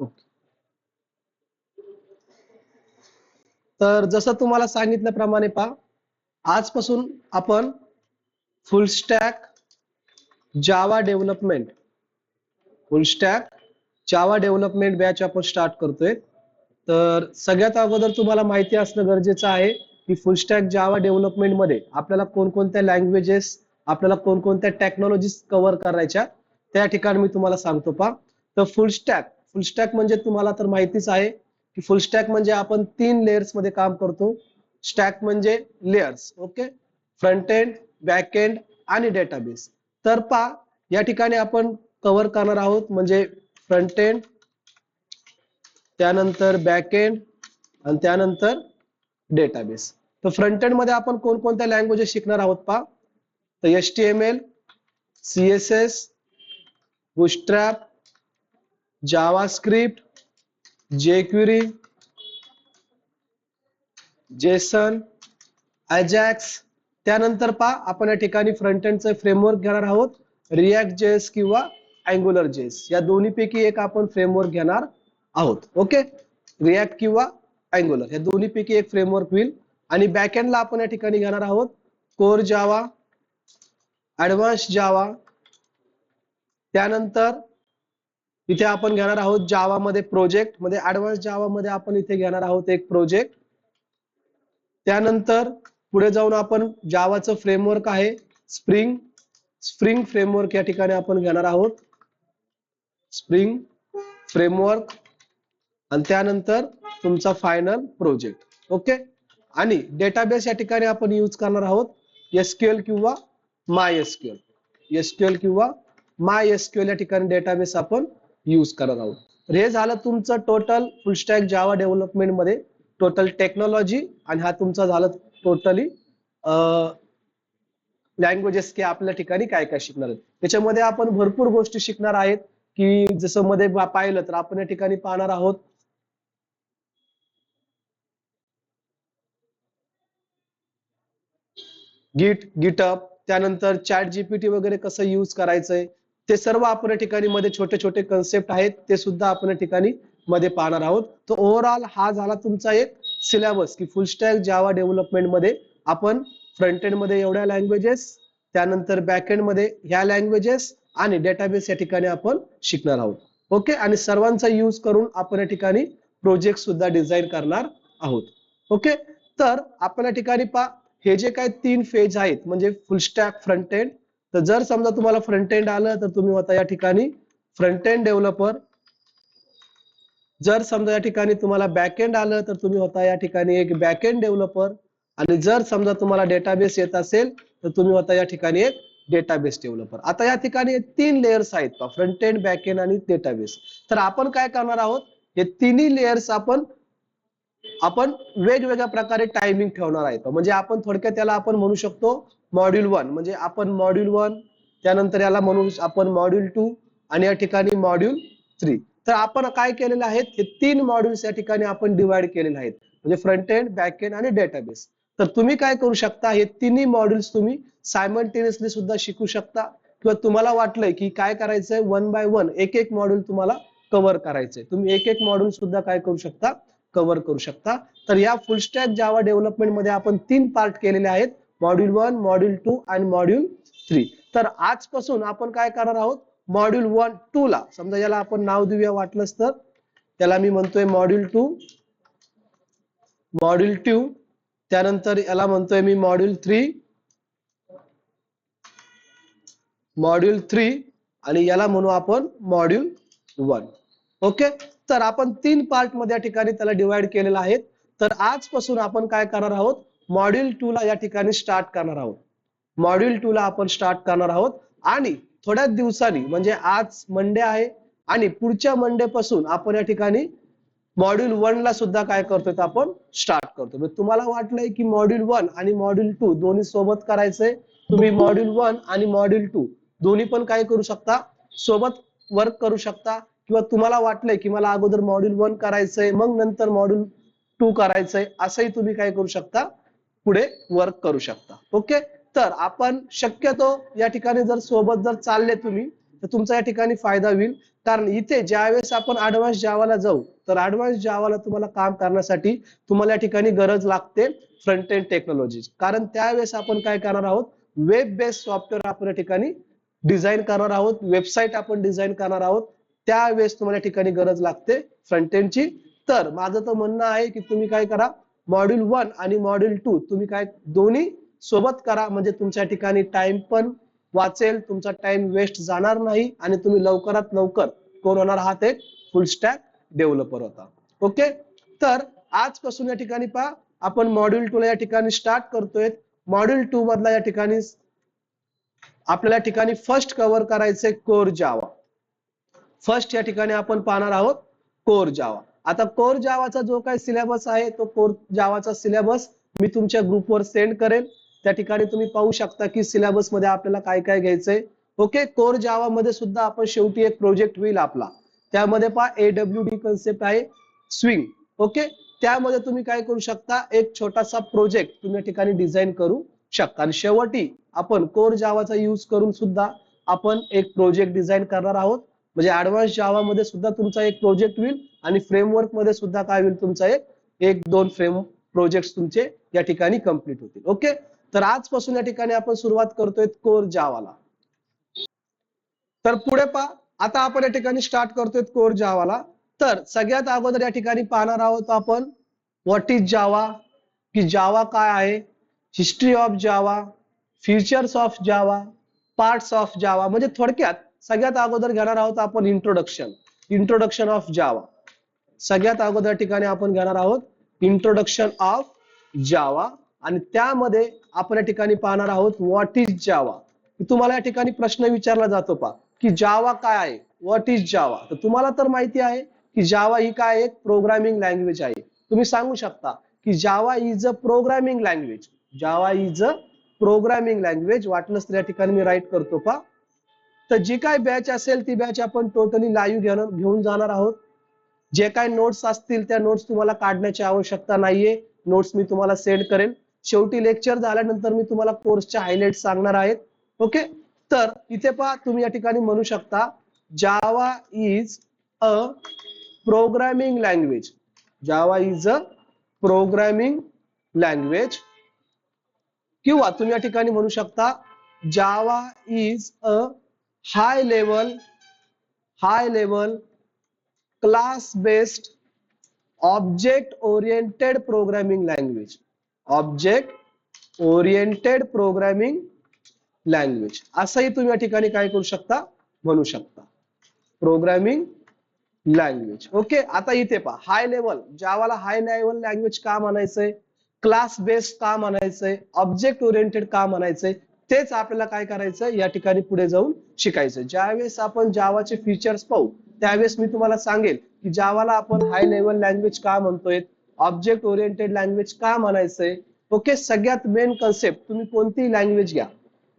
Okay. तर जसं तुम्हाला सांगितल्याप्रमाणे पहा, आजपासून आपण फुल स्टॅक जावा डेव्हलपमेंट बॅच आपण स्टार्ट करतोय. तर सगळ्यात अगोदर तुम्हाला माहिती असणं गरजेचं आहे की फुल स्टॅक जावा डेव्हलपमेंट मध्ये आपल्याला कोणकोणत्या लँग्वेजेस, आपल्याला कोणकोणत्या टेक्नॉलॉजीज कव्हर करायच्या, त्या ठिकाणी मी तुम्हाला सांगतो पहा. तर फुल स्टॅक म्हणजे तुम्हाला तर माहितीच आहे की फुल स्टॅक म्हणजे आपण 3 लेयर्स मध्ये काम करतो. स्टॅक म्हणजे layers. Okay. Front end, back end आणि डेटाबेस. तर पहा, या ठिकाणी आपण कव्हर करणार आहोत म्हणजे फ्रंट एंड, त्यानंतर बॅक एंड आणि त्यानंतर डेटाबेस. तर फ्रंट एंड मध्ये आपण कोणकोणत्या लँग्वेजेस शिकणार आहोत पहा. तर HTML, CSS, Bootstrap, JavaScript, jQuery, JSON, Ajax. त्यानंतर पहा, आपण या ठिकाणी फ्रंट एंडचे फ्रेमवर्क घेणार आहोत, रिॲक्ट जेएस किंवा अँग्युलर जेएस. या दोन्हीपैकी एक आपण फ्रेमवर्क घेणार आहोत. ओके. रिॲक्ट किंवा अँग्युलर या दोन्हीपैकी एक फ्रेमवर्क होईल. आणि बॅकएंडला आपण या ठिकाणी घेणार आहोत कोर जावा, ऍडव्हान्स जावा, त्यानंतर इथे आपण घेणार आहोत जावा मध्ये प्रोजेक्ट मध्ये, ऍडव्हान्स जावा मध्ये आपण इथे घेणार आहोत एक प्रोजेक्ट. त्यानंतर पुढे जाऊन आपण जावाचं फ्रेमवर्क आहे स्प्रिंग फ्रेमवर्क या ठिकाणी आपण घेणार आहोत, स्प्रिंग फ्रेमवर्क. आणि त्यानंतर तुमचा फायनल प्रोजेक्ट. ओके. आणि डेटाबेस या ठिकाणी आपण यूज करणार आहोत SQL किंवा MySQL या ठिकाणी डेटाबेस आपण यूज करणार आहोत. तर हे झालं तुमचं टोटल फुल स्टॅक जावा डेव्हलपमेंट मध्ये टोटल टेक्नॉलॉजी. आणि हा तुमचा झालं टोटली लँग्वेजेस की आपल्या ठिकाणी काय काय शिकणार आहेत. त्याच्यामध्ये आपण भरपूर गोष्टी शिकणार आहेत की जसं मध्ये पाहिलं तर आपण या ठिकाणी पाहणार आहोत गिटहब, त्यानंतर चॅट जीपीटी वगैरे कसं यूज करायचंय ते सर्व आपण या ठिकाणी मध्ये छोटे छोटे कन्सेप्ट आहेत ते सुद्धा आपण या ठिकाणी मध्ये पाहणार आहोत. तर ओव्हरऑल हा झाला तुमचा एक सिलेबस की फुल स्टॅक जावा डेव्हलपमेंट मध्ये आपण फ्रंट एंड मध्ये एवढ्या लँग्वेजेस, त्यानंतर बॅक एंड मध्ये ह्या लँग्वेजेस आणि डेटाबेस या ठिकाणी आपण शिकणार आहोत. ओके. आणि सर्वांचा यूज करून आपण या ठिकाणी प्रोजेक्ट सुद्धा डिझाईन करणार आहोत. ओके. तर आपण या ठिकाणी हे जे काही 3 फेज आहेत म्हणजे फुल स्टॅक, फ्रंट एंड. तर जर समजा तुम्हाला फ्रंट एंड आलं तर तुम्ही होता या ठिकाणी फ्रंट एंड डेव्हलपर. जर समजा या ठिकाणी तुम्हाला बॅक एंड आलं तर तुम्ही होता या ठिकाणी एक बॅक एंड डेव्हलपर. आणि जर समजा तुम्हाला डेटाबेस येत असेल तर तुम्ही होता या ठिकाणी एक डेटाबेस डेव्हलपर. आता या ठिकाणी 3 लेयर्स आहेत का, फ्रंट एंड, बॅक एंड आणि डेटाबेस. तर आपण काय करणार आहोत, हे तिन्ही लेयर्स आपण वेगवेगळ्या प्रकारे टायमिंग ठेवणार आहे. म्हणजे आपण थोडक्यात त्याला आपण म्हणू शकतो मॉड्यूल 1 म्हणजे आपण मॉड्यूल 1, त्यानंतर याला म्हणू आपण मॉड्यूल 2 आणि या ठिकाणी मॉड्यूल 3. तर आपण काय केलेलं आहे, हे 3 मॉड्यूल्स या ठिकाणी आपण डिवाइड केलेले आहेत म्हणजे फ्रंट एंड, बॅक एंड आणि डेटाबेस. तर तुम्ही काय करू शकता, हे तिन्ही मॉड्यूल्स तुम्ही सायमल्टेनियसली सुद्धा शिकू शकता किंवा तुम्हाला वाटलंय की काय करायचंय 1 बाय 1 एक एक मॉड्यूल तुम्हाला कव्हर करायचंय, तुम्ही एक एक मॉड्यूल सुद्धा काय करू शकता, कव्हर करू शकता. तर या फुल स्टॅक जावा डेव्हलपमेंट मध्ये आपण 3 पार्ट केलेले आहेत, मॉड्यूल 1, मॉड्यूल 2 आणि मॉड्यूल 3. तर आजपासून आपण काय करणार आहोत, मॉड्यूल 1 2 ला समजा याला आपण नाव देऊया वाटलंच तर, त्याला मी म्हणतोय मॉड्यूल 2, त्यानंतर याला म्हणतोय मी मॉड्यूल 3 आणि याला म्हणू आपण मॉड्यूल 1. ओके. तर आपण 3 पार्ट मध्ये या ठिकाणी त्याला डिवाइड केलेलं आहे. तर आजपासून आपण काय करणार आहोत, मॉड्यूल 2 ला या ठिकाणी स्टार्ट करणार आहोत. मॉड्यूल 2 ला आपण स्टार्ट करणार आहोत आणि थोड्याच दिवसांनी म्हणजे आज मंडे आहे आणि पुढच्या मंडे पासून आपण या ठिकाणी मॉड्यूल 1 ला सुद्धा काय करतोय तर आपण स्टार्ट करतो. तुम्हाला वाटलंय की मॉड्यूल 1 आणि मॉड्यूल 2 दोन्ही सोबत करायचंय, तुम्ही मॉड्यूल 1 आणि मॉड्यूल 2 दोन्ही पण काय करू शकता, सोबत वर्क करू शकता. किंवा तुम्हाला वाटलंय की मला अगोदर मॉड्यूल 1 करायचंय मग नंतर मॉड्यूल 2 करायचंय, असंही तुम्ही काय करू शकता, पुढे वर्क करू शकता. ओके. तर आपण शक्यतो या ठिकाणी जर सोबत जर चालले तुम्ही तर तुमचा या ठिकाणी फायदा होईल. कारण इथे ज्यावेळेस आपण ऍडव्हान्स जावाला जाऊ तर ऍडव्हान्स जावाला तुम्हाला काम करण्यासाठी तुम्हाला या ठिकाणी गरज लागते फ्रंट एंड टेक्नॉलॉजी. कारण त्यावेळेस आपण काय करणार आहोत, वेब बेस्ड सॉफ्टवेअर आपण या ठिकाणी डिझाईन करणार आहोत, वेबसाईट आपण डिझाईन करणार आहोत. त्यावेळेस तुम्हाला या ठिकाणी गरज लागते फ्रंट एंडची. तर माझं तर म्हणणं आहे की तुम्ही काय करा, मॉड्यूल 1 आणि मॉड्यूल 2 तुम्ही काय दोन्ही सोबत करा, म्हणजे तुमच्या ठिकाणी टाइम पण वाचेल, तुमचा टाइम वेस्ट जाणार नाही आणि तुम्ही लवकरात लवकर कोण होणार आहात, एक फुल स्टॅक डेव्हलपर होता. ओके, तर आजपासून या ठिकाणी पहा आपण मॉड्यूल 2 ला या ठिकाणी स्टार्ट करतोय. मॉड्यूल 2 मधला या ठिकाणी आपल्याला या ठिकाणी फर्स्ट कव्हर करायचे कोर जावा. फर्स्ट या ठिकाणी आपण पाहणार आहोत कोर जावा. आता कोर जावाचा जो काही सिलेबस आहे तो कोर जावाचा सिलेबस मी तुमच्या ग्रुपवर सेंड करेल. त्या ठिकाणी तुम्ही पाहू शकता की सिलेबस मध्ये आपल्याला काय काय घ्यायचंय. ओके, कोर जावा मध्ये सुद्धा आपण शेवटी एक प्रोजेक्ट होईल आपला. त्यामध्ये पहा AWD कन्सेप्ट आहे, स्विंग. ओके, त्यामध्ये तुम्ही काय करू शकता, एक छोटासा प्रोजेक्ट तुम्ही या ठिकाणी डिझाईन करू शकता. आणि शेवटी आपण कोर जावाचा यूज करून सुद्धा आपण एक प्रोजेक्ट डिझाईन करणार आहोत. म्हणजे ऍडव्हान्स जावा मध्ये सुद्धा तुमचा एक प्रोजेक्ट होईल आणि फ्रेमवर्क मध्ये सुद्धा काय होईल, तुमचा एक दोन फ्रेम प्रोजेक्ट तुमचे या ठिकाणी कंप्लीट होतील. ओके, तर आजपासून या ठिकाणी आपण सुरुवात करतोय कोर जावाला. तर पुढे पहा, आता आपण या ठिकाणी स्टार्ट करतोय कोर जावाला. तर सगळ्यात अगोदर या ठिकाणी पाहणार आहोत आपण व्हॉट इज जावा, की जावा काय आहे, history of Java, features of Java, parts of जावा. म्हणजे थोडक्यात सगळ्यात अगोदर घेणार आहोत आपण इंट्रोडक्शन ऑफ जावा. सगळ्यात अगोदर ठिकाणी आपण घेणार आहोत इंट्रोडक्शन ऑफ जावा. आणि त्यामध्ये आपण या ठिकाणी पाहणार आहोत व्हॉट इज जावा. तुम्हाला या ठिकाणी प्रश्न विचारला जातो पहा की जावा काय आहे, व्हॉट इज जावा. तर तुम्हाला तर माहिती आहे की जावा ही काय एक प्रोग्रामिंग लँग्वेज आहे. तुम्ही सांगू शकता की Java is a programming language. Java is a programming language. वाटलंच तर या ठिकाणी मी राईट करतो पहा. तर जी काय बॅच असेल ती बॅच आपण टोटली लाईव्ह घेऊन जाणार आहोत. जे काही नोट्स असतील त्या नोट्स तुम्हाला काढण्याची आवश्यकता नाहीये. नोट्स मी तुम्हाला सेंड करेन. शेवटी लेक्चर झाल्यानंतर मी तुम्हाला कोर्सचे हायलाइट सांगणार आहेत. ओके, तर इथे पहा तुम्ही या ठिकाणी म्हणू शकता Java is a programming language. Java is a programming language. किंवा तुम्ही या ठिकाणी म्हणू शकता Java is a high level class based object oriented programming language. Object oriented programming language असंही तुम्ही या ठिकाणी काय करू शकता, म्हणू शकता प्रोग्रामिंग लँग्वेज. ओके, आता इथे पहा high level, जावाला high level language का म्हणायचंय, क्लास बेस्ड का म्हणायचंय, ऑब्जेक्ट ओरिएंटेड का म्हणायचंय, तेच आपल्याला काय करायचं या ठिकाणी पुढे जाऊन शिकायचं. ज्यावेळेस आपण जावाचे फीचर्स पाहू त्यावेळेस मी तुम्हाला सांगेल की जावाला आपण हाय लेवल लँग्वेज का म्हणतोय, ऑब्जेक्ट ओरिएंटेड लँग्वेज का म्हणायचंय. ओके, सगळ्यात मेन कन्सेप्ट तुम्ही कोणतीही लँग्वेज घ्या,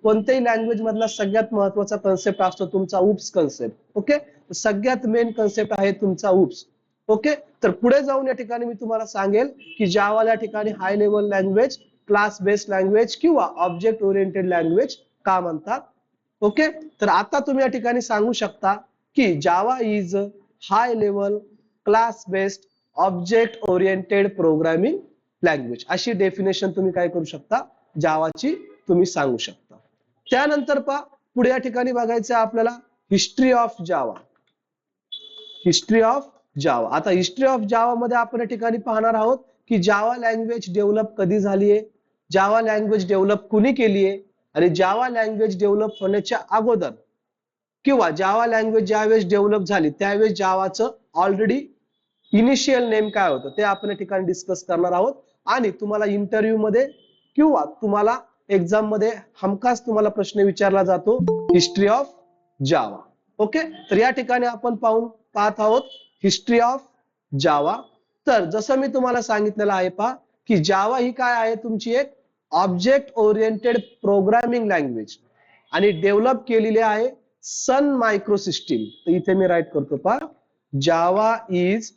कोणत्याही लँग्वेज मधला सगळ्यात महत्वाचा कन्सेप्ट असतो तुमचा उप्स कन्सेप्ट. ओके, सगळ्यात मेन कन्सेप्ट आहे तुमचा उप्स. ओके, तर पुढे जाऊन या ठिकाणी मी तुम्हाला सांगेल की जावाला या ठिकाणी high level language, class based language किंवा ऑब्जेक्ट ओरिएंटेड लँग्वेज का म्हणतात. ओके, तर आता तुम्ही या ठिकाणी सांगू शकता की Java is high level class based object oriented programming language. अशी डेफिनेशन तुम्ही काय करू शकता, जावाची तुम्ही सांगू शकता. त्यानंतर पहा पुढे या ठिकाणी बघायचं आपल्याला history of Java. History of Java. आता हिस्ट्री ऑफ जावा मध्ये आपण या ठिकाणी पाहणार आहोत की जावा लँग्वेज डेव्हलप कधी झालीये, जावा लँग्वेज डेव्हलप कुणी केलीये, आणि जावा लँग्वेज डेव्हलप होण्याच्या अगोदर किंवा जावा लँग्वेज ज्यावेळेस डेव्हलप झाली त्यावेळेस जावाचं ऑलरेडी इनिशियल नेम काय होतं ते आपण या ठिकाणी डिस्कस करणार आहोत. आणि तुम्हाला इंटरव्ह्यू मध्ये किंवा तुम्हाला एक्झाम मध्ये हमखास तुम्हाला प्रश्न विचारला जातो हिस्ट्री ऑफ जावा. ओके, तर या ठिकाणी आपण पाहत आहोत हिस्ट्री ऑफ जावा. तर जसं मी तुम्हाला सांगितलेलं आहे पहा की जावा ही काय आहे, तुमची एक ऑब्जेक्ट ओरिएंटेड प्रोग्रामिंग लँग्वेज आणि डेव्हलप केलेली आहे सन मायक्रो सिस्टीम. तर इथे मी राईट करतो पहा जावा इज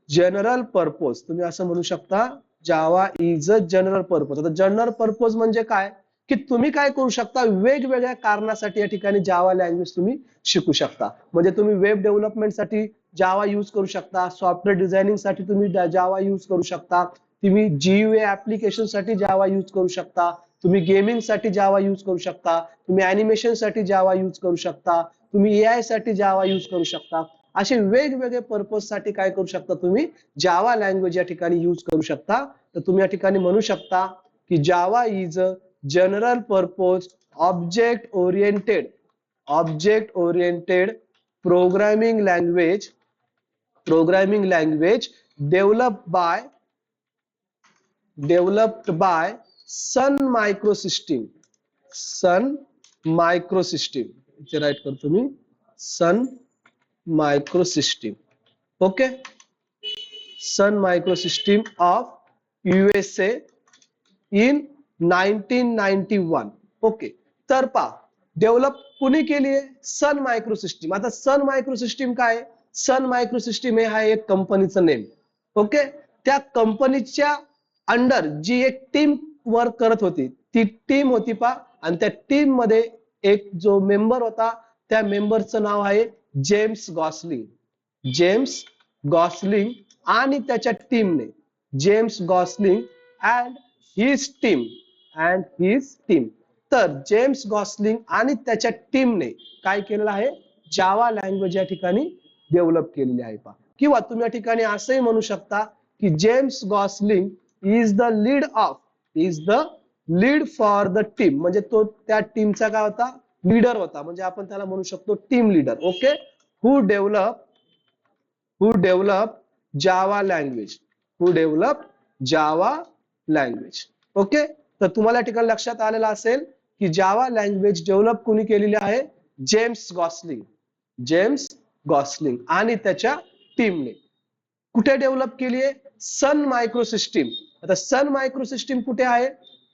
जनरल पर्पज. तुम्ही असं म्हणू शकता Java is a general purpose. आता जनरल पर्पज म्हणजे काय, की तुम्ही काय करू शकता, वेगवेगळ्या कारणासाठी या ठिकाणी जावा लँग्वेज तुम्ही शिकू शकता. म्हणजे तुम्ही वेब डेव्हलपमेंटसाठी जावा यूज करू शकता, सॉफ्टवेअर डिझायनिंग साठी तुम्ही जावा यूज करू शकता, तुम्ही GUI ऍप्लिकेशन साठी जावा यूज करू शकता, तुम्ही गेमिंग साठी जावा यूज करू शकता, तुम्ही अॅनिमेशन साठी जावा यूज करू शकता, तुम्ही AI साठी जावा यूज करू शकता. असे वेगवेगळे पर्पज साठी काय करू शकता, तुम्ही जावा लँग्वेज या ठिकाणी यूज करू शकता. तर तुम्ही या ठिकाणी म्हणू शकता की Java is a general purpose object oriented programming language developed by Sun Microsystem इथे राईट करतो मी, Sun Microsystem. Okay, Sun Microsystem of USA in 1991. Okay, तर पहा डेव्हलप कुणी केली आहे, सन मायक्रोसिस्टीम. आता सन मायक्रोसिस्टीम काय, सन मायक्रोसिस्टीम हे आहे एक कंपनीचं नेम. ओके, त्या कंपनीच्या अंडर जी एक टीम वर्क करत होती, ती टीम होती पहा, आणि त्या टीम मध्ये एक जो मेंबर होता, त्या मेंबरचं नाव आहे जेम्स गॉसलिंग आणि त्याच्या टीमने, James Gosling and his team. तर जेम्स गॉसलिंग आणि त्याच्या टीमने काय केलेलं आहे, जावा लँग्वेज या ठिकाणी डेव्हलप केलेली आहे पहा. किंवा तुम्ही या ठिकाणी असंही म्हणू शकता की James Gosling is the lead for the team. म्हणजे तो त्या टीमचा काय होता, लीडर होता. म्हणजे आपण त्याला म्हणू शकतो टीम लीडर. ओके, हु डेव्हलप जावा लँग्वेज. ओके, तर तुम्हाला या ठिकाणी लक्षात आलेलं असेल की जावा लँग्वेज डेव्हलप कोणी केलेली आहे, जेम्स गॉसलिंग आणि त्याच्या टीमने. कुठे डेव्हलप केली आहे, सन मायक्रोसिस्टीम. आता सन मायक्रोसिस्टीम कुठे आहे,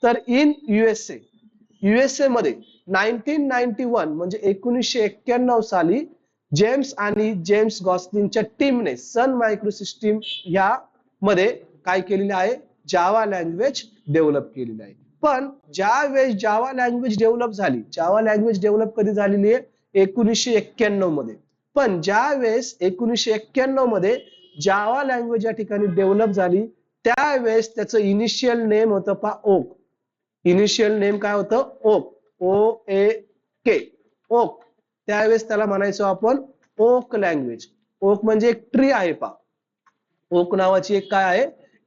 तर इन युएसए मध्ये 1991 म्हणजे 1991 साली जेम्स गॉसलिंगच्या टीमने सन मायक्रोसिस्टीम या मध्ये काय केलेले आहे, जावा लँग्वेज डेव्हलप केलेली आहे. पण ज्या वेळेस जावा लँग्वेज डेव्हलप कधी झालेली आहे, 1991 मध्ये. पण ज्या वेळेस 1991 मध्ये जावा लँग्वेज या ठिकाणी डेव्हलप झाली, त्यावेळेस त्याचं इनिशियल नेम होतं पहा ओक. इनिशियल नेम काय होतं, ओक. त्यावेळेस त्याला म्हणायचो आपण ओक लँग्वेज. ओक म्हणजे एक ट्री आहे पहा, ओक नावाची एक काय आहे,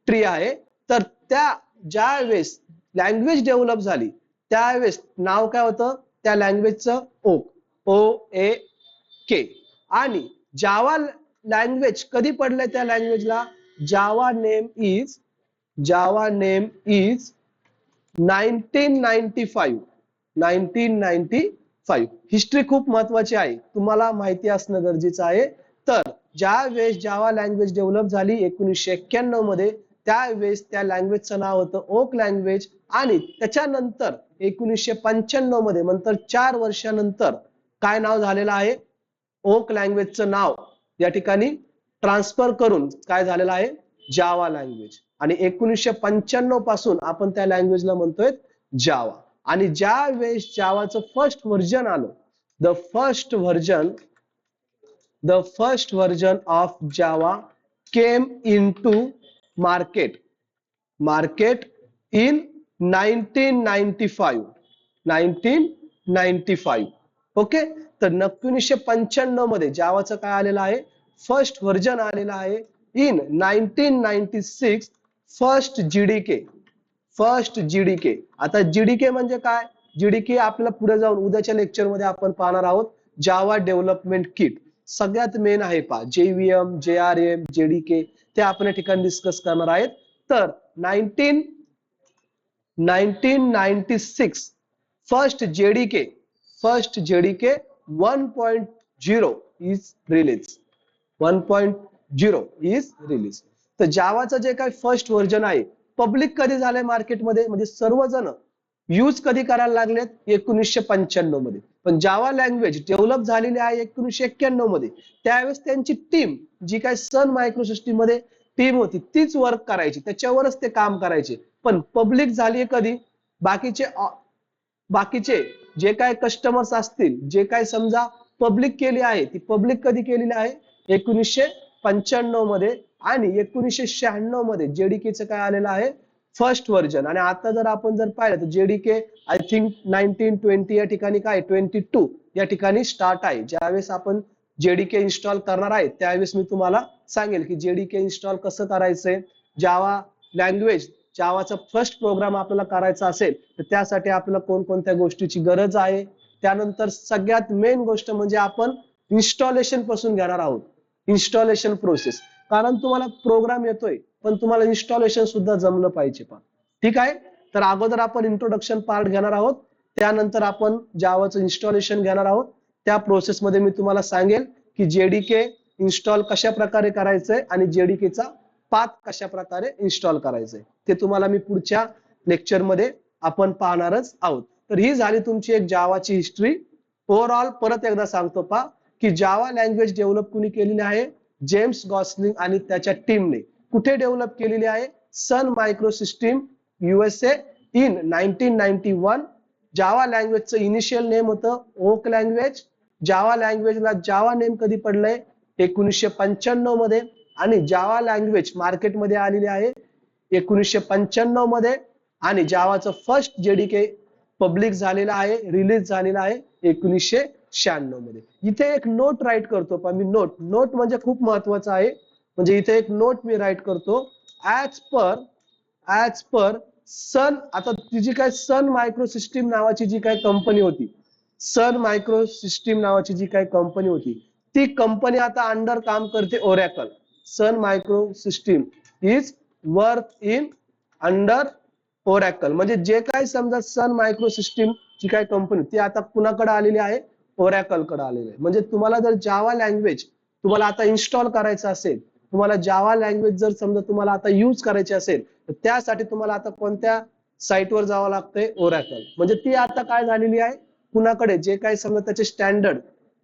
ट्री आहे. तर त्या ज्या वेळेस लँग्वेज डेव्हलप झाली, त्यावेळेस नाव काय होतं त्या लँग्वेजचं, ओक, OAK. आणि जावा लँग्वेज कधी पडलंय त्या लँग्वेजला, जावा नेम इज 1995. हिस्ट्री खूप महत्वाची आहे, तुम्हाला माहिती असणं गरजेचं आहे. तर ज्या वेळेस जावा लँग्वेज डेव्हलप झाली 1991 मध्ये, त्यावेळेस त्या लँग्वेजचं नाव होतं ओक लँग्वेज. आणि त्याच्यानंतर 1995 मध्ये, नंतर 4 वर्षानंतर काय नाव झालेलं आहे, ओक लँग्वेजचं नाव या ठिकाणी ट्रान्सफर करून काय झालेलं आहे, जावा लँग्वेज. आणि 1995 पासून आपण त्या लँग्वेजला म्हणतोय जावा. आणि ज्या वेळेस जावाचं फर्स्ट व्हर्जन आलं, the first version of Java came into market in 1995. Okay, तर 1995 मध्ये जावाचं काय आलेलं आहे, फर्स्ट व्हर्जन आलेलं आहे. In 1996 first JDK. आता जीडीके म्हणजे काय, जीडीके आपल्याला पुढे जाऊन उद्याच्या लेक्चर मध्ये आपण पाहणार आहोत. जावा डेव्हलपमेंट किट सगळ्यात मेन आहे पहा, JVM, JRM, JDK, ते आपण या ठिकाणी डिस्कस करणार आहेत. तर 1996 first JDK 1.0 is release. 1.0 is release. तर जावाचं जे काही फर्स्ट व्हर्जन आहे, पब्लिक कधी झालंय मार्केटमध्ये, म्हणजे सर्वजण यूज कधी करायला लागलेत, 1995 मध्ये. पण जावा लँग्वेज डेव्हलप झालेली आहे 1991 मध्ये. त्यावेळेस त्यांची टीम, जी काही सन मायक्रोसिस्टीम मध्ये टीम होती, तीच वर्क करायची, त्याच्यावरच ते काम करायचे. पण पब्लिक झाली कधी, बाकीचे बाकीचे जे काय कस्टमर्स असतील, जे काय समजा पब्लिक केली आहे, ती पब्लिक कधी केलेली आहे 1995 मध्ये, आणि 1996 मध्ये जेडीकेचं काय आलेलं आहे फर्स्ट व्हर्जन. आणि आता जर आपण जर पाहिलं तर जेडीके आय थिंक 1920 या ठिकाणी काय 22 या ठिकाणी स्टार्ट आहे. ज्यावेळेस आपण जेडीके इन्स्टॉल करणार आहे त्यावेळेस मी तुम्हाला सांगेल की जेडीके इन्स्टॉल कसं करायचंय. जावा लँग्वेज, जावाचा फर्स्ट प्रोग्राम आपल्याला करायचा असेल तर त्यासाठी आपल्याला कोणकोणत्या गोष्टीची गरज आहे. त्यानंतर सगळ्यात मेन गोष्ट म्हणजे आपण इन्स्टॉलेशन पासून घेणार आहोत, इन्स्टॉलेशन प्रोसेस. कारण तुम्हाला प्रोग्राम येतोय पण तुम्हाला इन्स्टॉलेशन सुद्धा जमलं पाहिजे पण. ठीक आहे, तर अगोदर आपण इंट्रोडक्शन पार्ट घेणार आहोत, त्यानंतर आपण जावाचं इन्स्टॉलेशन घेणार आहोत. त्या प्रोसेसमध्ये मी तुम्हाला सांगेल की जेडीके इन्स्टॉल कशा प्रकारे करायचंय आणि जेडीकेचा पाथ कशा प्रकारे इन्स्टॉल करायचंय ते तुम्हाला मी पुढच्या लेक्चरमध्ये आपण पाहणारच आहोत. तर ही झाली तुमची एक जावाची हिस्ट्री. ओव्हरऑल परत एकदा सांगतो पहा की जावा लँग्वेज डेव्हलप कुणी केलेली आहे, जेम्स गॉसलिंग आणि त्याच्या टीमने. कुठे डेव्हलप केलेली आहे, Sun Microsystem USA in 1991. Java लँग्वेजचं इनिशियल नेम होतं ओक लँग्वेज. जावा लँग्वेजला जावा नेम कधी पडलंय 1995 मध्ये, आणि जावा लँग्वेज मार्केटमध्ये आलेली आहे 1995 मध्ये, आणि जावाचं फर्स्ट जेडीके पब्लिक झालेला आहे, रिलीज झालेला आहे 1996 मध्ये. इथे एक नोट राईट करतो पण मी, नोट म्हणजे खूप महत्वाचं आहे. म्हणजे इथे एक नोट मी राईट करतो, ऍज पर सन. आता तिची काय सन मायक्रोसिस्टीम नावाची जी काय कंपनी होती, सन मायक्रोसिस्टीम नावाची जी काय कंपनी होती, ती कंपनी आता अंडर काम करते Oracle. Sun Microsystem is work in under Oracle. म्हणजे जे काय समजा सन मायक्रोसिस्टीम जी काय कंपनी ती आता कुणाकडे आलेली आहे, ओरॅकल कडे आलेली आहे. म्हणजे तुम्हाला जर जावा लँग्वेज तुम्हाला आता इन्स्टॉल करायचं असेल, तुम्हाला जावा लँग्वेज जर समजा तुम्हाला आता यूज करायची असेल तर त्यासाठी तुम्हाला आता कोणत्या साईटवर जावं लागतंय, ओरॅकल. म्हणजे ती आता काय झालेली आहे कुणाकडे, जे काय समजा त्याचे स्टँडर्ड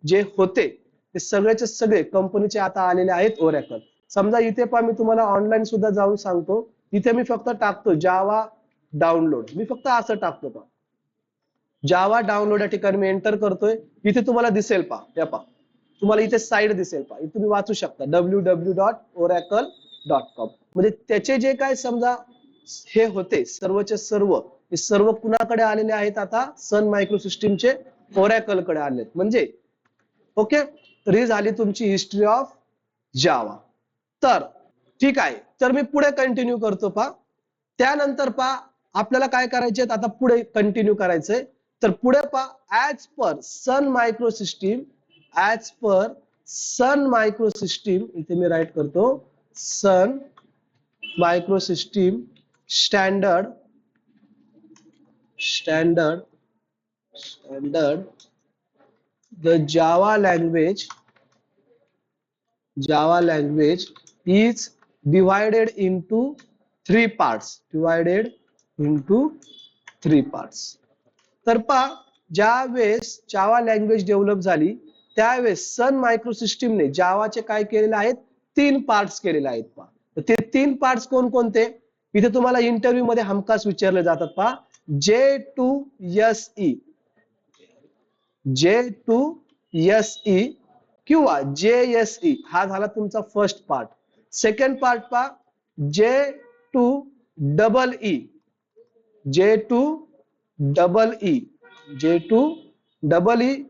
जे होते ते सगळेचे सगळे कंपनीचे आता आलेले आहेत ओरॅकल. समजा इथे पण मी तुम्हाला ऑनलाईन सुद्धा जाऊन सांगतो, इथे मी फक्त टाकतो जावा डाउनलोड, मी फक्त असं टाकतो पहा, जावा डाउनलोड या ठिकाणी मी एंटर करतोय. इथे तुम्हाला दिसेल पहा, या पहा तुम्हाला इथे साईट दिसेल पहा, इथे तुम्ही वाचू शकता www.oracle.com. म्हणजे त्याचे जे काय समजा हे होते सर्वचे सर्व, हे सर्व कुणाकडे आलेले आहेत आता, सन मायक्रोसिस्टीमचे ओरॅकल कडे आलेत. म्हणजे ओके, तर ही झाली तुमची हिस्ट्री ऑफ जावा. तर ठीक आहे, तर मी पुढे कंटिन्यू करतो पहा. त्यानंतर पहा आपल्याला काय करायचे आता पुढे कंटिन्यू करायचंय. तर पुढे पहा, ऍज पर सन मायक्रोसिस्टीम, इथे मी राईट करतो, Sun Microsystem standard the Java language is divided into three parts. तर पहा, ज्यावेळेस जावा लँग्वेज डेव्हलप झाली त्यावेळेस सन मायक्रोसिस्टीमने जावाचे काय केलेले आहेत, 3 पार्ट्स केलेले आहेत पहा. ते 3 पार्ट्स कोणकोणते, इथे तुम्हाला इंटरव्ह्यू मध्ये हमखास विचारले जातात पहा. J2SE किंवा JSE हा झाला तुमचा फर्स्ट पार्ट. सेकंड पार्ट पहा, J2EE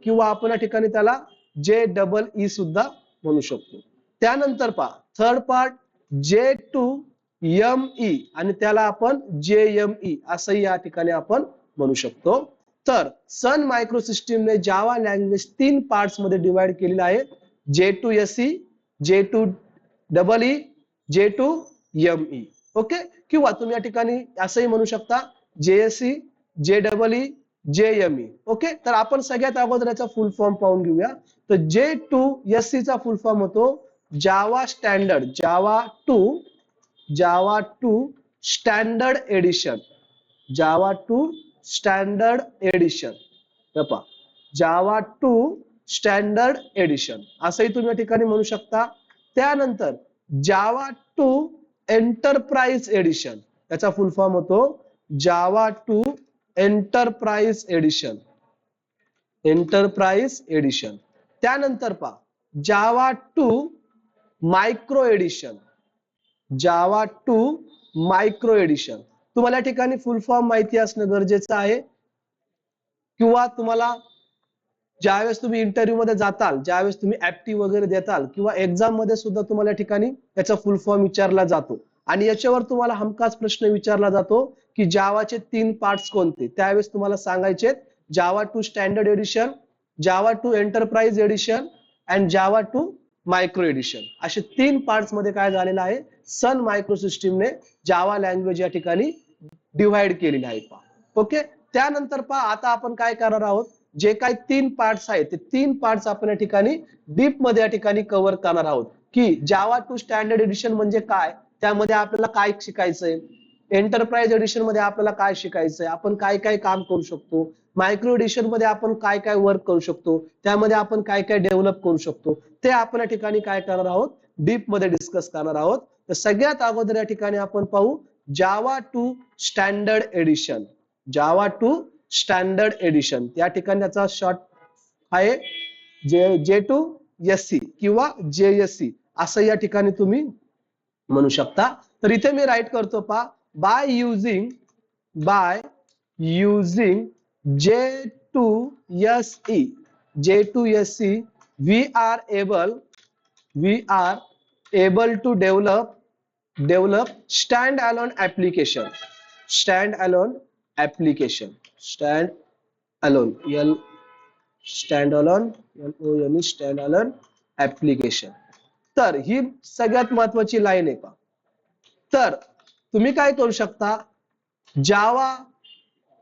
किंवा आपण या ठिकाणी त्याला JEE सुद्धा म्हणू शकतो. त्यानंतर पहा थर्ड पार्ट J2ME आणि त्याला आपण JME असंही या ठिकाणी आपण म्हणू शकतो. तर सन मायक्रोसिस्टीमने जावा लँग्वेज 3 पार्ट्स मध्ये डिवाइड केलेला आहे, J2SE, J2EE, J2ME. ओके, किंवा तुम्ही या ठिकाणी असंही म्हणू शकता JSE, JEE, JME. ओके, तर आपण सगळ्यात अगोदर याचा फुल फॉर्म पाहून घेऊया. तर J2SE चा फुल फॉर्म होतो जावा स्टँडर्ड, जावा 2 standard edition, Java 2 standard edition. Java 2 standard addition असंही तुम्ही या ठिकाणी म्हणू शकता. त्यानंतर जावा 2 एंटरप्राइज एडिशन, त्याचा फुल फॉर्म होतो जावा 2 एंटरप्राइज एडिशन, एंटरप्राइज एडिशन. त्यानंतर पहा जावा 2 micro addition, Java 2 micro addition. तुम्हाला या ठिकाणी फुल फॉर्म माहिती असणं गरजेचं आहे, किंवा तुम्हाला ज्यावेळेस तुम्ही इंटरव्ह्यू मध्ये जाताल, ज्यावेळेस तुम्ही ऍप्टी वगैरे देताल, किंवा एक्झाम मध्ये सुद्धा तुम्हाला या ठिकाणी याचा फुल फॉर्म विचारला जातो. आणि याच्यावर तुम्हाला हमखास प्रश्न विचारला जातो की जावाचे 3 पार्ट्स कोणते. त्यावेळेस तुम्हाला सांगायचे Java 2 standard edition, Java 2 enterprise edition and Java 2 micro edition. असे 3 पार्ट्स मध्ये काय झालेलं आहे, सन मायक्रो सिस्टीमने जावा लँग्वेज या ठिकाणी डिव्हाइड केलेली आहे. ओके. त्यानंतर पहा आता आपण काय करणार आहोत, जे काही 3 पार्ट्स आहेत ते 3 पार्ट्स आपण या ठिकाणी डीप मध्ये या ठिकाणी कव्हर करणार आहोत. की जावा 2 स्टँडर्ड एडिशन म्हणजे काय, त्यामध्ये आपल्याला काय शिकायचंय, एंटरप्राइज एडिशन मध्ये आपल्याला काय शिकायचंय, आपण काय काय काम करू शकतो, मायक्रो एडिशन मध्ये आपण काय काय वर्क करू शकतो, त्यामध्ये आपण काय काय डेव्हलप करू शकतो, ते आपण या ठिकाणी काय करणार आहोत, डीप मध्ये डिस्कस करणार आहोत. तर सगळ्यात अगोदर या ठिकाणी आपण पाहू जावा 2 standard edition, Java 2 standard addition. या ठिकाणी त्याचा शॉर्ट आहे J2SE किंवा JSE असं या ठिकाणी तुम्ही म्हणू शकता. तर इथे मी राईट करतो पहा, by using J2SE we are able to develop standalone application, standalone application. तर ही सगळ्यात महत्वाची लाईन आहे. तर तुम्ही काय करू शकता, जावा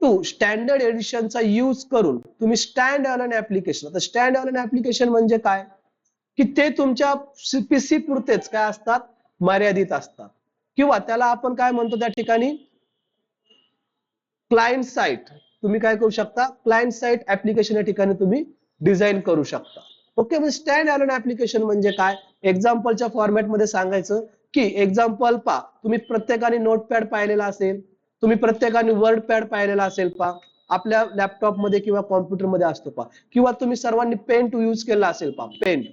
2 स्टँडर्ड एडिशनचा यूज करून तुम्ही स्टँड अलोन ऍप्लिकेशन. आता स्टँड अलोन ऍप्लिकेशन म्हणजे काय, की ते तुमच्या पीसी पुरतेच काय असतात, मर्यादित असतात, किंवा त्याला आपण काय म्हणतो त्या ठिकाणी क्लायंट साइट. तुम्ही काय करू शकता, क्लायंट साइट ऍप्लिकेशन या ठिकाणी तुम्ही डिझाईन करू शकता. ओके. म्हणजे स्टँड अलोन ऍप्लिकेशन म्हणजे काय, एक्झाम्पलच्या फॉर्मॅट मध्ये सांगायचं की एक्झाम्पल पा, तुम्ही प्रत्येकाने नोटपॅड पाहिलेला असेल, तुम्ही प्रत्येकाने वर्ड पॅड पाहिलेला असेल पा, आपल्या लॅपटॉप मध्ये किंवा कॉम्प्युटर मध्ये असतो पा, किंवा तुम्ही सर्वांनी पेंट यूज केला असेल पा, पेंट.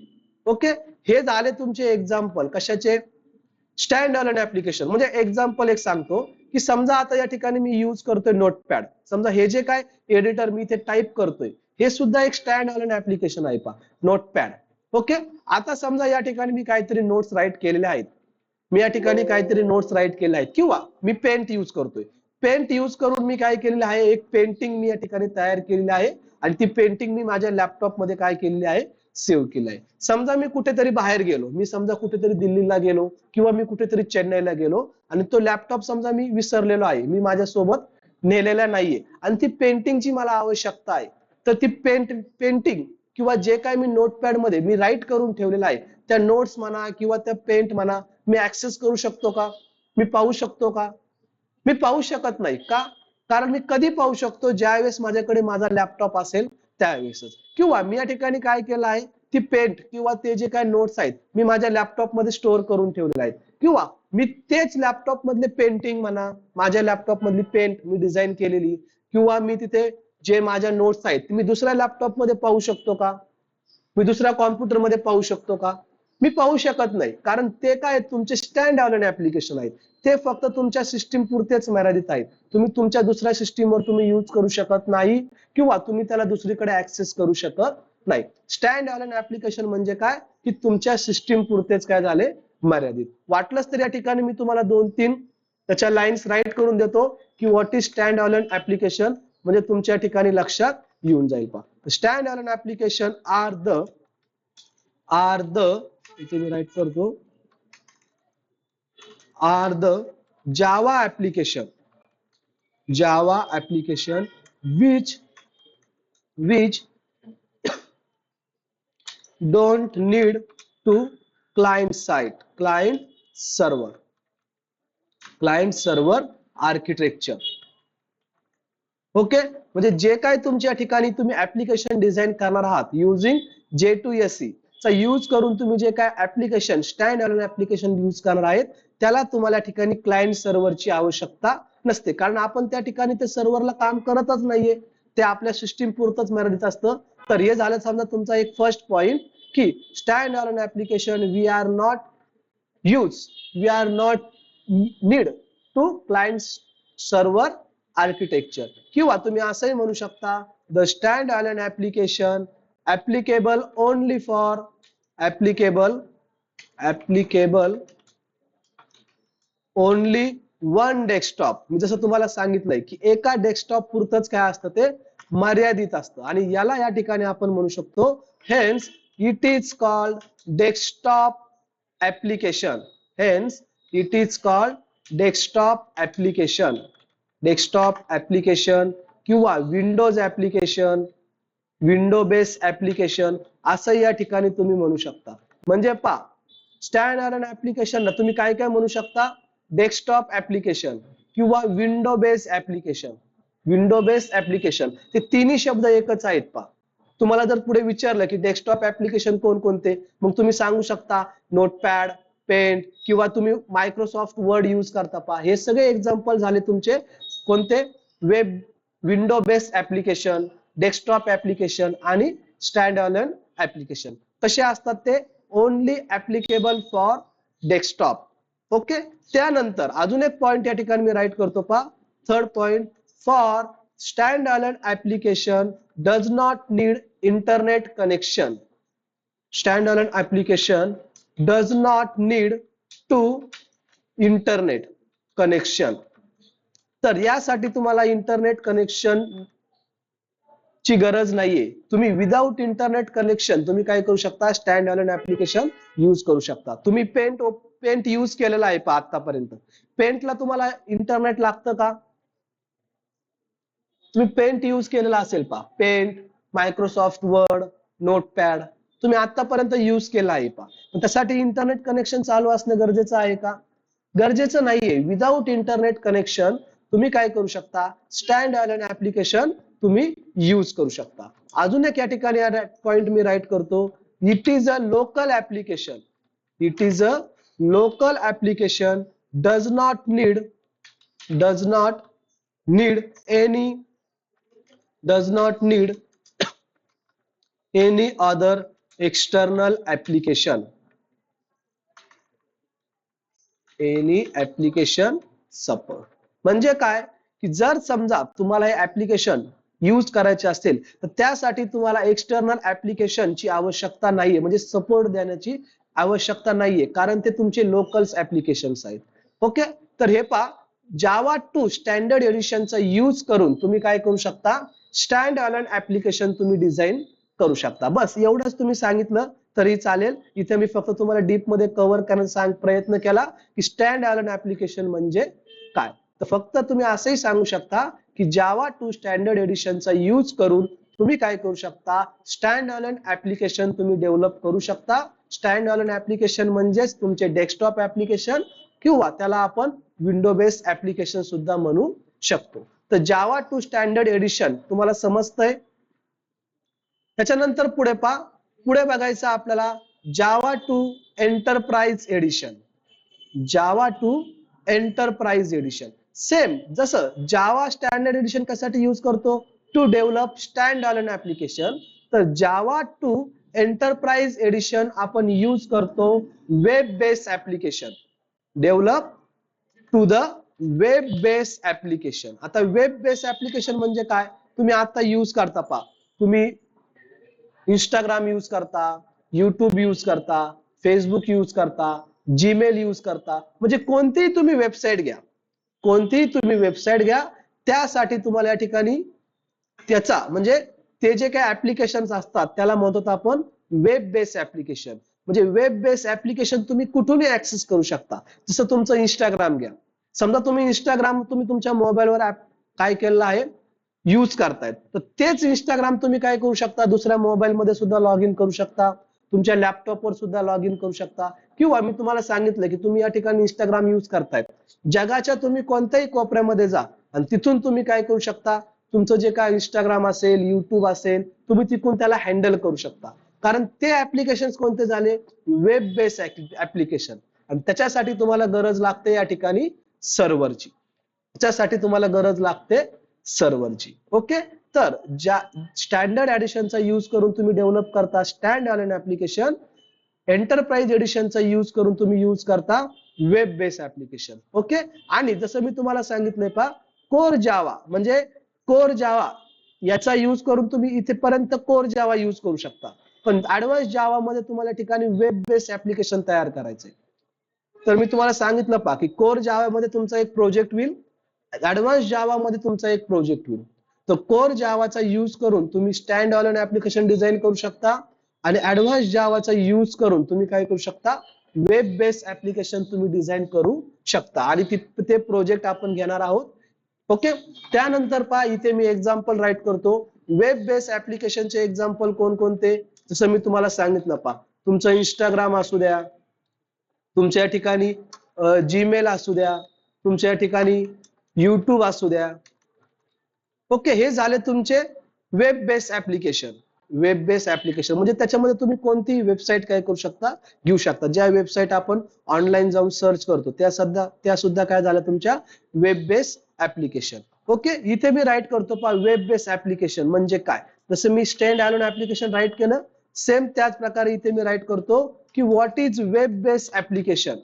ओके. हे झाले तुमचे एक्झाम्पल कशाचे, स्टँड अलोन ऍप्लिकेशन. म्हणजे एक्झाम्पल एक सांगतो की समजा आता या ठिकाणी मी यूज करतोय नोटपॅड, समजा हे जे काय एडिटर मी इथे टाईप करतोय हे सुद्धा एक स्टँड अलोन ऍप्लिकेशन आहे पा, नोटपॅड. ओके. आता समजा या ठिकाणी मी काहीतरी नोट्स राईट केलेले आहेत, मी या ठिकाणी काहीतरी नोट्स राईट केले आहेत, किंवा मी पेंट यूज करतोय, पेंट यूज करून मी काय केलेलं आहे, एक पेंटिंग मी या ठिकाणी तयार केलेली आहे आणि ती पेंटिंग मी माझ्या लॅपटॉप मध्ये काय केलेली आहे, सेव्ह केलं आहे. समजा मी कुठेतरी बाहेर गेलो, मी समजा कुठेतरी दिल्लीला गेलो किंवा मी कुठेतरी चेन्नईला गेलो आणि तो लॅपटॉप समजा मी विसरलेलो आहे, मी माझ्यासोबत नेलेला नाहीये आणि ती पेंटिंगची मला आवश्यकता आहे. तर ती पेंटिंग किंवा जे काय मी नोटपॅड मध्ये मी राईट करून ठेवलेलं आहे, त्या नोट्स म्हणा किंवा त्या पेंट म्हणा, मी ऍक्सेस करू शकतो का, मी पाहू शकतो का, मी पाहू शकत नाही. का, कारण मी कधी पाहू शकतो, ज्यावेळेस माझ्याकडे माझा लॅपटॉप असेल त्यावेळेसच. किंवा मी या ठिकाणी काय केलं आहे, ती पेंट किंवा ते जे काही नोट्स आहेत मी माझ्या लॅपटॉप मध्ये स्टोअर करून ठेवलेले आहेत, किंवा मी तेच लॅपटॉप मधले पेंटिंग म्हणा, माझ्या लॅपटॉप मधली पेंट मी डिझाईन केलेली, किंवा मी तिथे जे माझ्या नोट्स आहेत मी दुसऱ्या लॅपटॉप मध्ये पाहू शकतो का, मी दुसऱ्या कॉम्प्युटर मध्ये पाहू शकतो का, मी पाहू शकत नाही. कारण ते काय तुमचे स्टँड अलोन ऍप्लिकेशन आहेत, ते फक्त तुमच्या सिस्टीम पुरतेच मर्यादित आहेत. तुम्ही तुमच्या दुसऱ्या सिस्टीमवर तुम्ही यूज करू शकत नाही, किंवा तुम्ही त्याला दुसरीकडे ऍक्सेस करू शकत नाही. स्टँड अलोन ऍप्लिकेशन म्हणजे काय, की तुमच्या सिस्टीम पुरतेच काय झाले, मर्यादित. वाटलंच तर या ठिकाणी मी तुम्हाला 2-3 त्याच्या लाईन्स राईट करून देतो की what is stand alone application, म्हणजे तुमच्या ठिकाणी लक्षात येऊन जाईल. पहा, stand alone application are the इथे मी राईट करतो, are the Java application which don't need to client server architecture. Okay. म्हणजे जे काय तुमच्या ठिकाणी तुम्ही ऍप्लिकेशन डिझाईन करणार आहात युजिंग J2SE चा यूज करून, तुम्ही जे काय application stand alone application use करणार आहेत त्याला तुम्हाला ठिकाणी क्लायंट सर्व्हरची आवश्यकता नसते, कारण आपण त्या ठिकाणी ते सर्व्हरला काम करतच नाहीये, ते आपल्या सिस्टीम पुरतच मर्यादित असतं. तर हे झालं समजा तुमचा एक फर्स्ट पॉइंट की stand alone application we are not need to client server architecture. किंवा तुम्ही असंही म्हणू शकता the stand alone application applicable only for applicable only one desktop. मी जसं तुम्हाला सांगितलंय की एका डेस्कटॉप पुरतच काय असतं ते मर्यादित असतं, आणि याला या ठिकाणी आपण म्हणू शकतो hence it is called desktop application. Hence it is called desktop application किंवा Windows application, window based application असं या ठिकाणी तुम्ही म्हणू शकता. म्हणजे पहा, स्टँड अलॉन ऍप्लिकेशनला तुम्ही काय काय म्हणू शकता, डेस्कटॉप ऍप्लिकेशन किंवा विंडो बेस्ड ऍप्लिकेशन. ते तिन्ही शब्द एकच आहेत. पहा, तुम्हाला जर पुढे विचारलं की डेस्कटॉप ऍप्लिकेशन कोणकोणते, मग तुम्ही सांगू शकता नोटपॅड, पेंट, किंवा तुम्ही मायक्रोसॉफ्ट वर्ड यूज करता. पहा, हे सगळे एक्झाम्पल झाले तुमचे कोणते, window based application, desktop application आणि स्टँड अलॉन ऍप्लिकेशन. कसे असतात ते, only applicable for desktop. Okay. त्यानंतर अजून एक पॉइंट या ठिकाणी मी राईट करतो. पहा, third point, for stand alone application does not need internet connection. Stand alone application does not need to internet connection. तर यासाठी तुम्हाला इंटरनेट कनेक्शन ची गरज नाहीये. तुम्ही विदाउट इंटरनेट कनेक्शन तुम्ही काय करू शकता, स्टँड अलॉन ऍप्लिकेशन यूज करू शकता. तुम्ही पेंट यूज केलेला आहे पहा आतापर्यंत. पेंटला तुम्हाला इंटरनेट लागतं का, तुम्ही पेंट यूज केलेला असेल पहा, पेंट, मायक्रोसॉफ्ट वर्ड, नोटपॅड तुम्ही आतापर्यंत यूज केला आहे पहा. त्यासाठी इंटरनेट कनेक्शन चालू असणं गरजेचं आहे का, गरजेचं नाहीये. विदाउट इंटरनेट कनेक्शन तुम्ही काय करू शकता, स्टँड अलॉन ऍप्लिकेशन तुम्ही यूज करू शकता. अजून एक या ठिकाणी पॉइंट मी राईट करतो, it is a local application. It is a local application does not need any other external application. Any application support. म्हणजे काय की जर समजा तुम्हाला हे ऍप्लिकेशन यूज करायचे असेल तर त्यासाठी तुम्हाला एक्सटर्नल ऍप्लिकेशनची आवश्यकता नाहीये, म्हणजे सपोर्ट देण्याची आवश्यकता नाहीये, कारण ते तुमचे लोकल्स ऍप्लिकेशन्स आहेत. ओके. तर हे पहा, जावा 2 स्टँडर्ड एडिशनचा यूज करून तुम्ही काय करू शकता, स्टँड अलॉन ऍप्लिकेशन तुम्ही डिझाईन करू शकता. बस एवढंच तुम्ही सांगितलं तरी चालेल. इथे मी फक्त तुम्हाला डीप मध्ये कव्हर करण्याचा प्रयत्न केला की स्टँड अलॉन ऍप्लिकेशन म्हणजे काय. तर फक्त तुम्ही असंही सांगू शकता की जावा 2 स्टँडर्ड एडिशनचा यूज करून तुम्ही काय करू शकता, स्टँड अलॉन ऍप्लिकेशन तुम्ही डेव्हलप करू शकता. स्टँड अलॉन ऍप्लिकेशन म्हणजेच तुमचे डेस्कटॉप ऍप्लिकेशन किंवा त्याला आपण विंडो बेस्ड ऍप्लिकेशन सुद्धा म्हणू शकतो. तर जावा 2 स्टँडर्ड एडिशन तुम्हाला समजतंय. त्याच्यानंतर पुढे पहा, पुढे बघायचं आपल्याला Java 2 enterprise edition. Java 2 enterprise edition same जसं जावा स्टँडर्ड एडिशन कशासाठी यूज करतो, to develop stand alone application. तर जावा 2 एंटरप्राइज एडिशन आपण यूज करतो web based application, develop to the web based application. आता वेब बेस्ड ऍप्लिकेशन म्हणजे काय, तुम्ही आता यूज करता पहा, तुम्ही इंस्टाग्राम यूज करता, युट्यूब यूज करता, फेसबुक यूज करता, जीमेल यूज करता, म्हणजे कोणतीही तुम्ही वेबसाईट घ्या, त्यासाठी तुम्हाला या ठिकाणी त्याचा म्हणजे ते जे काही ऍप्लिकेशन्स असतात त्याला म्हणतो आपण वेब बेस्ड ऍप्लिकेशन. म्हणजे वेब बेस्ड ऍप्लिकेशन तुम्ही कुठूनही ऍक्सेस करू शकता. जसं तुमचं इंस्टाग्राम घ्या, समजा तुम्ही इंस्टाग्राम तुम्ही तुमच्या मोबाईलवर काय केलेलं आहे, यूज करतायत, तर तेच इंस्टाग्राम तुम्ही काय करू शकता, दुसऱ्या मोबाईल मध्ये सुद्धा लॉग इन करू शकता, तुमच्या लॅपटॉपवर सुद्धा लॉग इन करू शकता. किंवा मी तुम्हाला सांगितलं की तुम्ही या ठिकाणी इंस्टाग्राम यूज करतायत, जगाच्या तुम्ही कोणत्याही कोपऱ्यामध्ये जा आणि तिथून तुम्ही काय करू शकता, तुमचं जे काय इंस्टाग्राम असेल, युट्यूब असेल, तुम्ही तिथून त्याला हँडल करू शकता. कारण ते ऍप्लिकेशन कोणते झाले, वेब बेस्ड ऍप्लिकेशन, आणि त्याच्यासाठी तुम्हाला गरज लागते या ठिकाणी सर्व्हरची. त्याच्यासाठी तुम्हाला गरज लागते सर्व्हरची. ओके, तर ज्या स्टँडर्ड एडिशनचा यूज करून तुम्ही डेव्हलप करता स्टँड अलोन ऍप्लिकेशन, एंटरप्राइज एडिशनचा यूज करून तुम्ही यूज करता वेब बेस्ड ऍप्लिकेशन. ओके, आणि जसं मी तुम्हाला सांगितलंय पहा, कोर जावा म्हणजे कोर जावा याचा यूज करून तुम्ही इथेपर्यंत कोर जावा यूज करू शकता, पण ऍडव्हान्स जावा मध्ये तुम्हाला ठिकाणी वेब बेस्ड ऍप्लिकेशन तयार करायचंय. तर मी तुम्हाला सांगितलं पहा की कोर जावा मध्ये तुमचा एक प्रोजेक्ट होईल, ऍडव्हान्स जावा मध्ये तुमचा एक प्रोजेक्ट होईल. तर कोर जावाचा यूज करून तुम्ही स्टँड अलोन ऍप्लिकेशन डिझाईन करू शकता, आणि ऍडव्हान्स जावाचा यूज करून तुम्ही काय करू शकता, वेब बेस्ड ऍप्लिकेशन तुम्ही डिझाईन करू शकता, आणि ते प्रोजेक्ट आपण घेणार आहोत. ओके, त्यानंतर पहा इथे मी एक्झाम्पल राईट करतो. वेब बेस्ड ऍप्लिकेशनचे एक्झाम्पल कोणकोणते, जसं मी तुम्हाला सांगितलं पहा, तुमचं इंस्टाग्राम असू द्या, तुमच्या ठिकाणी जीमेल असू द्या, तुमच्या ठिकाणी युट्यूब असू द्या. ओके, हे झाले तुमचे web based application. Web based application म्हणजे त्याच्यामध्ये तुम्ही कोणतीही वेबसाईट काय करू शकता, घेऊ शकता. ज्या वेबसाईट आपण ऑनलाईन जाऊन सर्च करतो त्या सुद्धा काय झालं तुमच्या वेब बेस्ड ऍप्लिकेशन. ओके, इथे मी राईट करतो पहा वेब बेस्ड ऍप्लिकेशन म्हणजे काय. जसं मी स्टँड अलोन ऍप्लिकेशन राईट केलं, सेम त्याच प्रकारे इथे मी राईट करतो की what is web based application.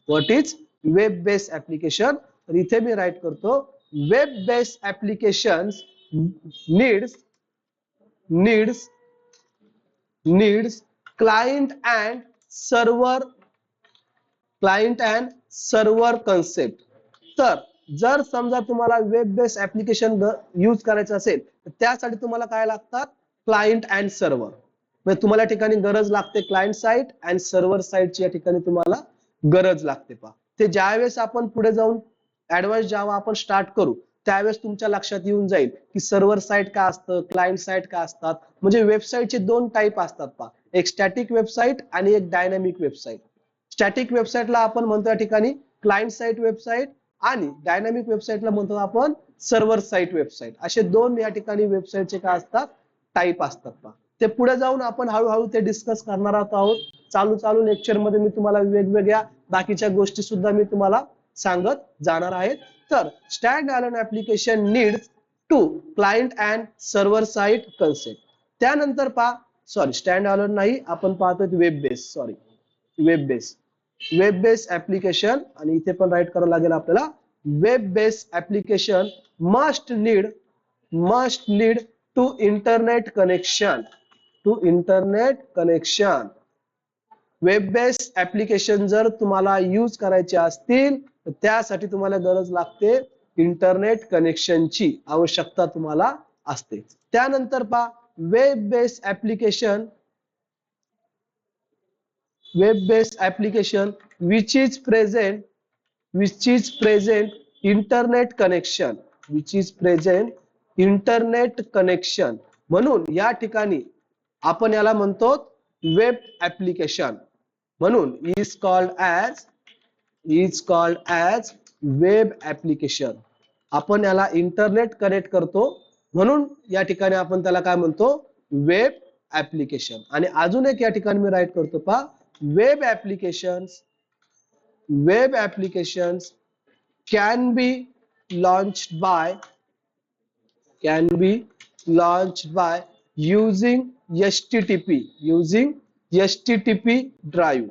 What is web based application. तर इथे मी राईट करतो web based applications needs client and server concept. तर जर समजा तुम्हाला वेब बेस्ड ऍप्लिकेशन यूज करायचं असेल तर त्यासाठी तुम्हाला काय लागतात, क्लायंट अँड सर्व्हर. म्हणजे तुम्हाला ठिकाणी गरज लागते क्लायंट साइट अँड सर्व्हर साइटची या ठिकाणी तुम्हाला गरज लागते. पहा ते ज्यावेळेस आपण पुढे जाऊन ऍडव्हान्स जावा आपण स्टार्ट करू त्यावेळेस तुमच्या लक्षात येऊन जाईल की सर्व्हर साइट काय असतं, क्लायंट साइट काय असतात. म्हणजे वेबसाईटचे दोन टाईप असतात पहा, एक स्टॅटिक वेबसाईट आणि एक डायनामिक वेबसाईट. स्टॅटिक वेबसाईटला आपण म्हणतो या ठिकाणी क्लायंट साइट वेबसाईट, आणि डायनामिक वेबसाईटला म्हणतो आपण सर्व्हर साइट वेबसाईट. असे दोन या ठिकाणी वेबसाईटचे काय असतात, टाईप असतात पहा. ते पुढे जाऊन आपण हळूहळू ते डिस्कस करणार आहोत. चालू लेक्चर मध्ये मी तुम्हाला वेगवेगळ्या बाकीच्या गोष्टी सुद्धा मी तुम्हाला सांगत जाणार आहे. तर stand alone application needs to client and server site concept. त्यानंतर पहा, सॉरी स्टँड अलोन नाही, आपण पाहतोय web base, sorry web based application, आणि इथे पण राईट करावं लागेल आपल्याला web based application must lead to internet connection. Web based application जर तुम्हाला यूज करायचे असतील तर त्यासाठी तुम्हाला गरज लागते इंटरनेट कनेक्शनची, आवश्यकता तुम्हाला असते. त्यानंतर पहा web based application which is present internet connection. म्हणून या ठिकाणी आपण याला म्हणतो वेब ऍप्लिकेशन, म्हणून is called as web application. आपण याला इंटरनेट कनेक्ट करतो म्हणून या ठिकाणी आपण त्याला काय म्हणतो, वेब ऍप्लिकेशन. आणि अजून एक या ठिकाणी मी राईट करतो पहा, web applications can be launched by using HTTP drive.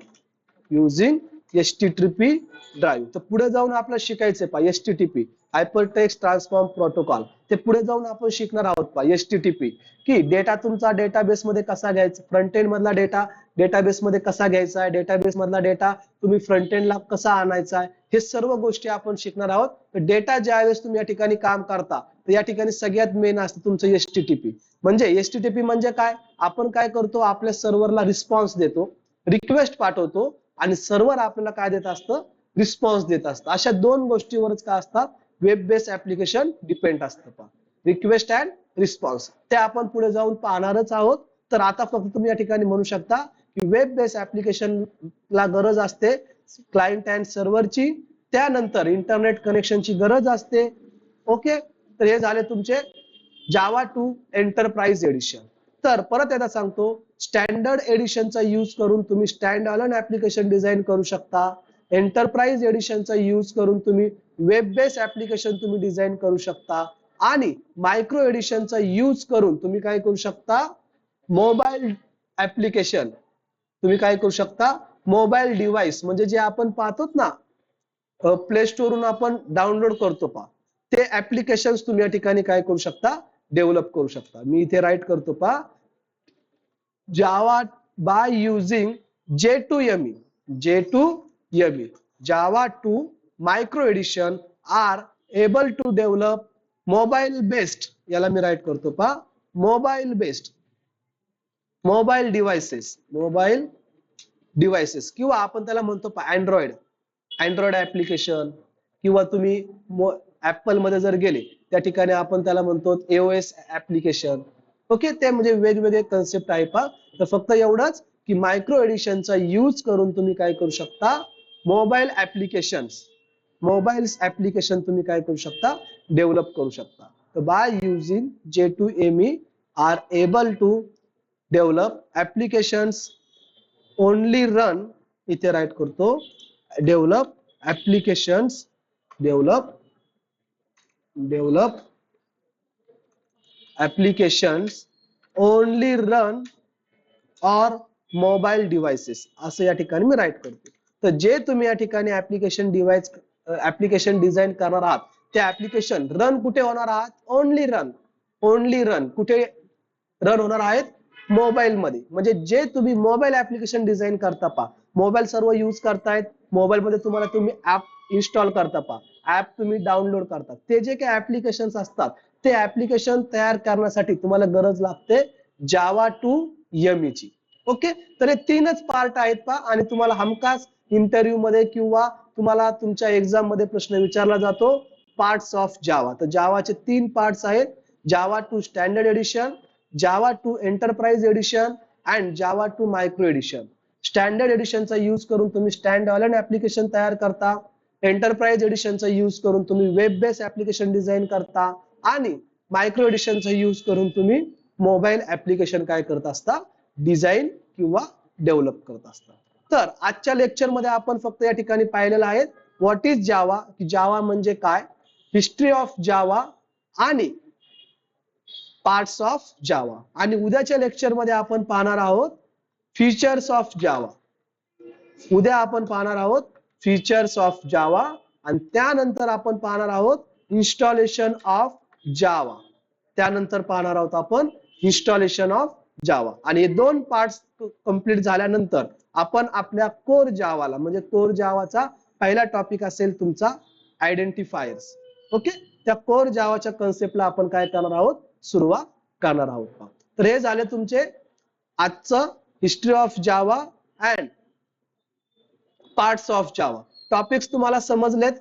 तर पुढे जाऊन आपल्याला शिकायचंय पहा HTTP, हायपरटेक्स्ट ट्रान्सफॉर्म प्रोटोकॉल. ते पुढे जाऊन आपण शिकणार आहोत पहा HTTP, की डेटा तुमचा डेटाबेस मध्ये कसा घ्यायचा, फ्रंट एंड मधला डेटा डेटाबेस मध्ये कसा घ्यायचा आहे, डेटाबेस मधला डेटा तुम्ही फ्रंट एंडला कसा आणायचा आहे, हे सर्व गोष्टी आपण शिकणार आहोत. तर डेटा ज्यावेळेस तुम्ही या ठिकाणी काम करता तर या ठिकाणी सगळ्यात मेन असतं तुमचं HTTP. म्हणजे HTTP म्हणजे काय, आपण काय करतो, आपल्या सर्व्हरला रिस्पॉन्स देतो, रिक्वेस्ट पाठवतो, आणि सर्व्हर आपल्याला काय देत असतं, रिस्पॉन्स देत असतं. अशा दोन गोष्टीवरच काय असतात, वेब बेस्ड ऍप्लिकेशन डिपेंड असतं पहा, रिक्वेस्ट अँड रिस्पॉन्स. ते आपण पुढे जाऊन पाहणारच आहोत. तर आता फक्त तुम्ही या ठिकाणी म्हणू शकता की वेब बेस्ड ऍप्लिकेशनला गरज असते क्लायंट अँड सर्व्हरची, त्यानंतर इंटरनेट कनेक्शनची गरज असते. ओके, तर हे झाले तुमचे जावा 2 एंटरप्राइज एडिशन. तर परत एकदा सांगतो, स्टँडर्ड एडिशनचा यूज करून तुम्ही स्टँड अलोन ऍप्लिकेशन डिझाईन करू शकता, एंटरप्राइज एडिशनचा यूज करून तुम्ही वेब बेस्ड ऍप्लिकेशन तुम्ही डिझाईन करू शकता आणि मायक्रो एडिशनचा यूज करून तुम्ही काय करू शकता मोबाईल ऍप्लिकेशन तुम्ही काय करू शकता मोबाईल डिव्हाइस म्हणजे जे आपण पाहतो ना प्ले स्टोअरवरून आपण डाउनलोड करतो पा ते ऍप्लिकेशन तुम्ही या ठिकाणी काय करू शकता डेव्हलप करू शकता मी इथे राईट करतो पा Java by using J2ME J2ME Java 2 micro edition are able to develop mobile based याला मी राईट करतो पा मोबाईल डिव्हाइसेस किंवा आपण त्याला म्हणतो पा अँड्रॉइड ऍप्लिकेशन किंवा तुम्ही ऍपल मध्ये जर गेले त्या ठिकाणी आपण त्याला म्हणतो AOS ऍप्लिकेशन ओके ते म्हणजे वेगवेगळे कन्सेप्ट आहे पा तर फक्त एवढंच की मायक्रो एडिशनचा यूज करून तुम्ही काय करू शकता मोबाईल ऍप्लिकेशन तुम्ही काय करू शकता डेव्हलप करू शकता तर by using J2ME are able to develop applications only run इथे राईट करतो develop applications only run or mobile devices असं या ठिकाणी मी राईट करतो तर जे तुम्ही या ठिकाणी ऍप्लिकेशन डिझाईन करणार आहात ते ऍप्लिकेशन रन कुठे होणार आहात ओनली रन कुठे रन होणार आहेत मोबाईल मध्ये म्हणजे जे तुम्ही मोबाईल ऍप्लिकेशन डिझाईन करता पा मोबाईल सर्व यूज करतायत मोबाईल मध्ये तुम्ही ऍप इन्स्टॉल करता पा ऍप तुम्ही डाउनलोड करता ते जे काही ऍप्लिकेशन असतात ते ऍप्लिकेशन तयार करण्यासाठी तुम्हाला गरज लागते Java 2ME ची ओके तर हे तीनच पार्ट आहेत पा आणि तुम्हाला हमखास इंटरव्ह्यू मध्ये किंवा तुम्हाला तुमच्या एक्झाम मध्ये प्रश्न विचारला जातो पार्ट्स ऑफ जावा तर जावाचे 3 पार्ट्स आहेत Java 2 standard edition Java 2 enterprise edition and Java 2 micro edition standard एडिशनचा यूज करून तुम्ही स्टँड अलोन ऍप्लिकेशन तयार करता एंटरप्राइज एडिशनचा यूज करून तुम्ही वेब बेस्ड ऍप्लिकेशन डिझाईन करता आणि मायक्रो एडिशनचा यूज करून तुम्ही मोबाईल ऍप्लिकेशन काय करत असता डिझाईन किंवा डेव्हलप करत असता तर आजच्या लेक्चर मध्ये आपण फक्त या ठिकाणी पाहिलेलं आहे व्हॉट इज जावा की जावा म्हणजे काय हिस्ट्री ऑफ जावा आणि पार्ट्स ऑफ जावा आणि उद्याच्या लेक्चर मध्ये आपण पाहणार आहोत फीचर्स ऑफ जावा उद्या आपण पाहणार आहोत फीचर्स ऑफ जावा आणि त्यानंतर आपण पाहणार आहोत इन्स्टॉलेशन ऑफ जावा त्यानंतर पाहणार आहोत आपण इन्स्टॉलेशन ऑफ जावा आणि हे 2 पार्ट्स कंप्लीट झाल्यानंतर आपण आपल्या कोर जावाला म्हणजे कोर जावाचा पहिला टॉपिक असेल तुमचा आयडेंटिफायर्स ओके त्या कोर जावाच्या कन्सेप्टला आपण काय करणार आहोत सुरुवात करणार आहोत तर हे झाले तुमचे आजचं history of Java and parts of Java topics तुम्हाला समजलेत